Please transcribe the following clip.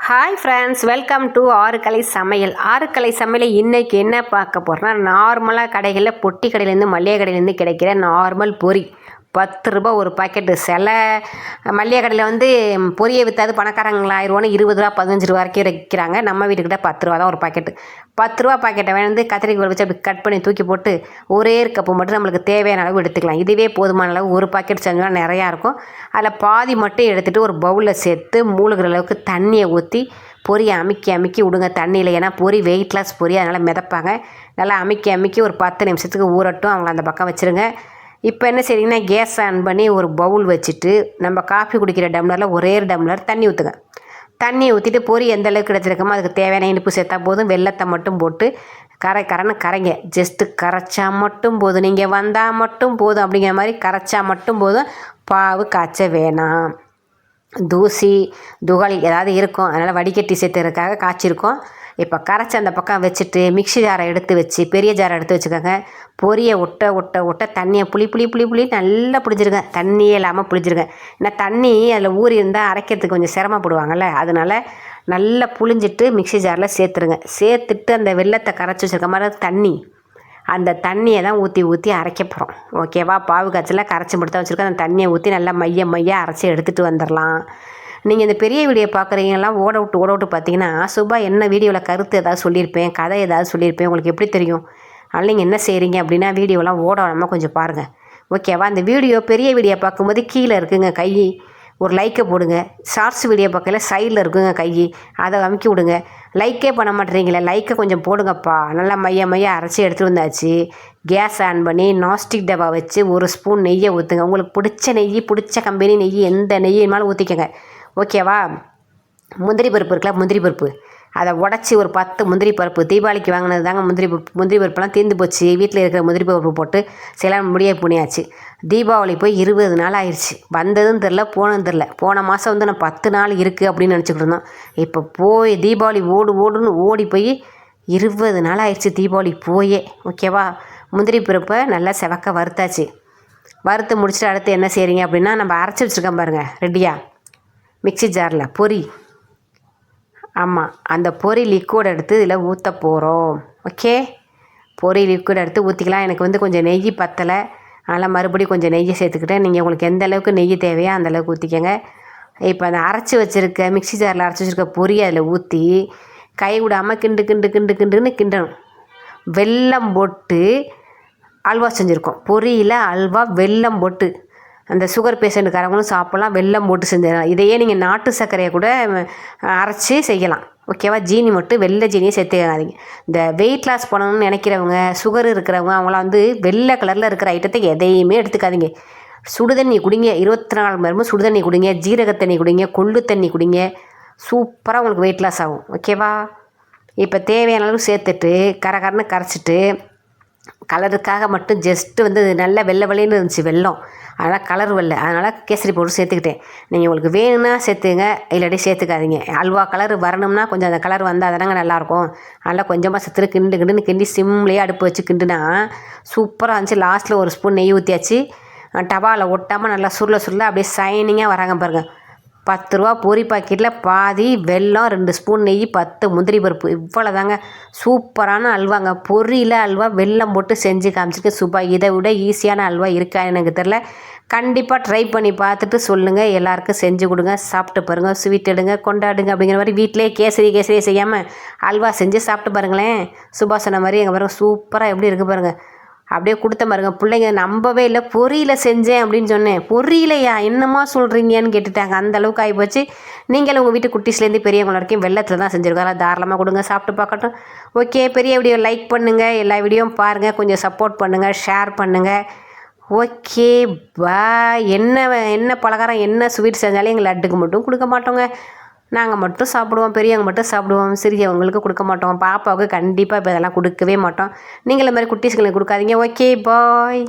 Hi friends, welcome to ஆறுக்கலை சமையல். ஆறுக்கலை சமையல் இன்றைக்கி என்ன பார்க்க போகிறோன்னா, நார்மலாக கடைகளில் பொட்டி கடையிலேருந்து மளிகை கடையிலேருந்து கிடைக்கிற நார்மல் பொரி 10 ரூபா ஒரு பாக்கெட்டு. சில மளிகை கடையில் வந்து பொரியை விற்றாது பணக்காரங்கள ஆயிடுவான்னு 20 ரூபா 15 ரூபா வரைக்கும் விற்கிறாங்க. நம்ம வீட்டுக்கிட்ட 10 ரூபா தான் ஒரு பாக்கெட்டு. 10 ரூபா பாக்கெட்டை வந்து கத்திரிக்கோல் வச்சு அப்படி கட் பண்ணி தூக்கி போட்டு ஒரே கப்பு மட்டும் நம்மளுக்கு தேவையான அளவு எடுத்துக்கலாம். இதுவே போதுமான அளவு. ஒரு பாக்கெட் செஞ்சோன்னா நிறையா இருக்கும். அதில் பாதி மட்டும் எடுத்துகிட்டு ஒரு பவுலில் சேர்த்து மூழ்கிற அளவுக்கு தண்ணியை ஊற்றி பொரியை அமுக்கி விடுங்க தண்ணியில். ஏன்னா பொரி வெயிட்லாஸ் பொரி, அதனால் மிதப்பாங்க. நல்லா அமுக்கி ஒரு 10 நிமிஷத்துக்கு ஊறட்டும். அவங்கள அந்த பக்கம் வச்சுருங்க. இப்போ என்ன செய்றீங்கன்னா, கேஸ் ஆன் பண்ணி ஒரு பவுல் வச்சுட்டு நம்ம காஃபி குடிக்கிற டம்ளரில் ஒரே டம்ளர் தண்ணி ஊற்றுங்க. தண்ணி ஊற்றிட்டு பொரி எந்த அளவுக்கு கிடச்சிருக்கோமோ அதுக்கு தேவையான இனிப்பு சேர்த்தா போதும். வெல்லத்தை மட்டும் போட்டு கரைன்னு கரைங்க. ஜஸ்ட்டு கரைச்சா மட்டும் போதும். நீங்கள் வந்தால் மட்டும் போதும் அப்படிங்கிற மாதிரி கரைச்சா மட்டும் போதும். பாவு காய்ச்ச வேணாம். தூசி துகள் ஏதாவது இருக்கும், அதனால் வடிகட்டி சேர்த்துறதுக்காக காய்ச்சிருக்கோம். இப்போ கரைச்சி அந்த பக்கம் வச்சுட்டு மிக்ஸி ஜாரை எடுத்து வச்சு பெரிய ஜாரை எடுத்து வச்சுக்கோங்க. பொரியை ஒட்ட தண்ணியை புளி நல்லா புளிஞ்சிருங்க. தண்ணியே இல்லாமல் புளிஞ்சிருங்க. ஏன்னா தண்ணி அதில் ஊறி இருந்தால் அரைக்கிறதுக்கு கொஞ்சம் சிரமப்படுவாங்கள்ல, அதனால் நல்லா புளிஞ்சிட்டு மிக்ஸி ஜாரில் சேர்த்துருங்க. சேர்த்துட்டு அந்த வெல்லத்தை கரைச்சி வச்சுருக்க மாதிரி தண்ணி, அந்த தண்ணியை தான் ஊற்றி அரைக்க போகிறோம். ஓகேவா? பாவு காய்ச்சலாம் கரைச்சி மட்டும் தான் வச்சுருக்கோம். அந்த தண்ணியை ஊற்றி நல்லா மைய அரைச்சி எடுத்துகிட்டு வந்துடலாம். நீங்கள் இந்த பெரிய வீடியோ பார்க்குறீங்கலாம் ஓட விட்டு பார்த்தீங்கன்னா, சுபா என்ன வீடியோவில் கருத்து ஏதாவது சொல்லியிருப்பேன், கதை ஏதாவது சொல்லியிருப்பேன், உங்களுக்கு எப்படி தெரியும்? அதனால் நீங்கள் என்ன செய்கிறீங்க அப்படின்னா, வீடியோலாம் ஓடாமல் கொஞ்சம் பாருங்கள். ஓகேவா? அந்த வீடியோ பெரிய வீடியோ பார்க்கும்போது கீழே இருக்குங்க கை, ஒரு லைக்கை போடுங்க. ஷார்ட்ஸ் வீடியோ பார்க்கல சைடில் இருக்குங்க கை, அதை அமுக்கி விடுங்க. லைக்கே பண்ண மாட்டேறீங்களே, லைக்கை கொஞ்சம் போடுங்கப்பா. நல்லா மைய அரைச்சி எடுத்துகிட்டு வந்தாச்சு. கேஸ் ஆன் பண்ணி நாஸ்டிக் டப்பா வச்சு ஒரு ஸ்பூன் நெய்யை ஊற்றுங்க. உங்களுக்கு பிடிச்ச நெய், பிடிச்ச கம்பெனி நெய், எந்த நெய்யினாலும் ஊற்றிக்கங்க. ஓகேவா? முந்திரி பருப்பு இருக்குல்ல, முந்திரி பருப்பு அதை உடச்சி ஒரு 10 முந்திரி பருப்பு, தீபாவளிக்கு வாங்கினது தாங்க முந்திரி பருப்புலாம் தீர்ந்து போச்சு. வீட்டில் இருக்கிற முந்திரி பருப்பு போட்டு சில முடிய புனியாச்சு. தீபாவளி போய் 20 நாள் ஆயிடுச்சு. வந்ததும் தெரில, போனதும் தெரில. போன மாதம் வந்து நான் 10 நாள் இருக்குது அப்படின்னு நினச்சிக்கிட்டு இருந்தோம். இப்போ போய் தீபாவளி ஓடுன்னு ஓடி போய் 20 நாள் ஆயிடுச்சு தீபாவளி போயே. ஓகேவா? முந்திரி பருப்பை நல்லா செவக்க வறுத்தாச்சு. வறுத்து முடிச்சுட்டு அடுத்து என்ன செய்கிறீங்க அப்படின்னா, நம்ம அரைச்சி வச்சுருக்கோம் பாருங்கள் ரெடியாக மிக்ஸி ஜாரில் பொரி. ஆமாம், அந்த பொரி லிக்விட் எடுத்து இதில் ஊற்ற போகிறோம். ஓகே, பொரி லிக்விட் எடுத்து ஊற்றிக்கலாம். எனக்கு வந்து கொஞ்சம் நெய் பத்தலை, அதனால் மறுபடியும் கொஞ்சம் நெய்யை சேர்த்துக்கிட்டேன். நீங்கள் உங்களுக்கு எந்த அளவுக்கு நெய் தேவையோ அந்த அளவுக்கு ஊற்றிக்கங்க. இப்போ அந்த அரைச்சி வச்சுருக்க மிக்ஸி ஜாரில் அரைச்சி வச்சுருக்க பொரி அதில் ஊற்றி கை விடாமல் கிண்டுன்னு கிண்டணும். வெல்லம் போட்டு அல்வா செஞ்சுருக்கோம். பொரியில் அல்வா வெல்லம் போட்டு அந்த சுகர் பேஷண்ட்டுக்காரங்களும் சாப்பிட்லாம். வெல்லம் போட்டு செஞ்சிடலாம். இதையே நீங்கள் நாட்டு சர்க்கரையை கூட அரைச்சி செய்யலாம். ஓகேவா? ஜீனி மட்டும் வெள்ளை ஜீனியை சேர்த்துக்காதீங்க. இந்த வெயிட் லாஸ் பண்ணணும்னு நினைக்கிறவங்க, சுகர் இருக்கிறவங்க, அவங்களாம் வந்து வெள்ளை கலரில் இருக்கிற ஐட்டத்தை எதையுமே எடுத்துக்காதீங்க. சுடுதண்ணி குடிங்க. 24 மணி நேரமும் சுடுதண்ணி குடிங்க. ஜீரகத்தண்ணி குடிங்க. கொள்ளு தண்ணி குடிங்க. சூப்பராக உங்களுக்கு வெயிட் லாஸ் ஆகும். ஓகேவா? இப்போ தேவையான அளவு சேர்த்துட்டு கரன்னு கரைச்சிட்டு கலருக்காக மட்டும் ஜஸ்ட்டு வந்து நல்ல வெள்ளைன்னு இருந்துச்சு வெல்லம், அதனால் கலர் வெள்ளை, அதனால் கேசரி பவுடர் சேர்த்துக்கிட்டேன். நீங்கள் உங்களுக்கு வேணும்னா சேர்த்துங்க, இல்லாட்டி சேர்த்துக்காதீங்க. அல்வா கலர் வரணும்னா கொஞ்சம் அந்த கலர் வந்தால் அதனாங்க நல்லாயிருக்கும். அதனால் கொஞ்சமாக சேர்த்து கிண்டுன்னு சிம்லேயே அடுப்பு வச்சு கிண்டுனா சூப்பராக இருந்துச்சு. லாஸ்ட்டில் ஒரு ஸ்பூன் நெய் ஊற்றியாச்சு. டவாவில் ஒட்டாமல் நல்லா சுருள அப்படியே சைனிங்காக வராங்க பாருங்கள். 10 ரூபா பொரி பாக்கெட்டில் பாதி வெல்லம், 2 ஸ்பூன் நெய், 10 முந்திரி பருப்பு, இவ்வளோ தாங்க. சூப்பரான அல்வாங்க. பொரியில் அல்வா வெல்லம் போட்டு செஞ்சு காமிச்சிருக்கேன். சூப்பர். இதை விட ஈஸியான அல்வா இருக்கா எனக்கு தெரில. கண்டிப்பாக ட்ரை பண்ணி பார்த்துட்டு சொல்லுங்கள். எல்லாருக்கும் செஞ்சு கொடுங்க, சாப்பிட்டு பாருங்கள், ஸ்வீட் எடுங்க, கொண்டாடுங்க. அப்படிங்கிற மாதிரி வீட்டிலே கேசரி செய்யாமல் அல்வா செஞ்சு சாப்பிட்டு பாருங்களேன். சுபா சொன்ன மாதிரி எங்கள் பாருங்கள் சூப்பராக எப்படி இருக்குது பாருங்கள். அப்படியே கொடுத்த பாருங்க. பிள்ளைங்க நம்பவே இல்லை. பொரியில் செஞ்சேன் அப்படின்னு சொன்னேன். பொரியிலையா என்னமா சொல்கிறீங்கன்னு கேட்டுட்டாங்க. அந்தளவுக்கு ஆகிப்போச்சு. நீங்களும் உங்கள் வீட்டு குட்டீஸ்லேருந்து பெரியவங்க வரைக்கும் வெள்ளத்தில் தான் செஞ்சுருக்கோம். அதெல்லாம் தாராளமாக கொடுங்க, சாப்பிட்டு பார்க்கட்டும். ஓகே, பெரிய வீடியோ லைக் பண்ணுங்கள், எல்லா வீடியோவும் பாருங்கள், கொஞ்சம் சப்போர்ட் பண்ணுங்கள், ஷேர் பண்ணுங்கள். Okay bye. என்ன பலகாரம் என்ன ஸ்வீட் செஞ்சாலும் எங்கள் லட்டுக்கு மட்டும் கொடுக்க மாட்டோங்க. நாங்கள் மட்டும் சாப்பிடுவோம், பெரியவங்க மட்டும் சாப்பிடுவோம், சிறியவங்களுக்கு கொடுக்க மாட்டோம். பாப்பாவுக்கு கண்டிப்பாக இப்போ இதெல்லாம் கொடுக்கவே மாட்டோம். நீங்கள் இந்த மாதிரி குட்டீஸ்களுக்கு கொடுக்காதீங்க. Okay bye.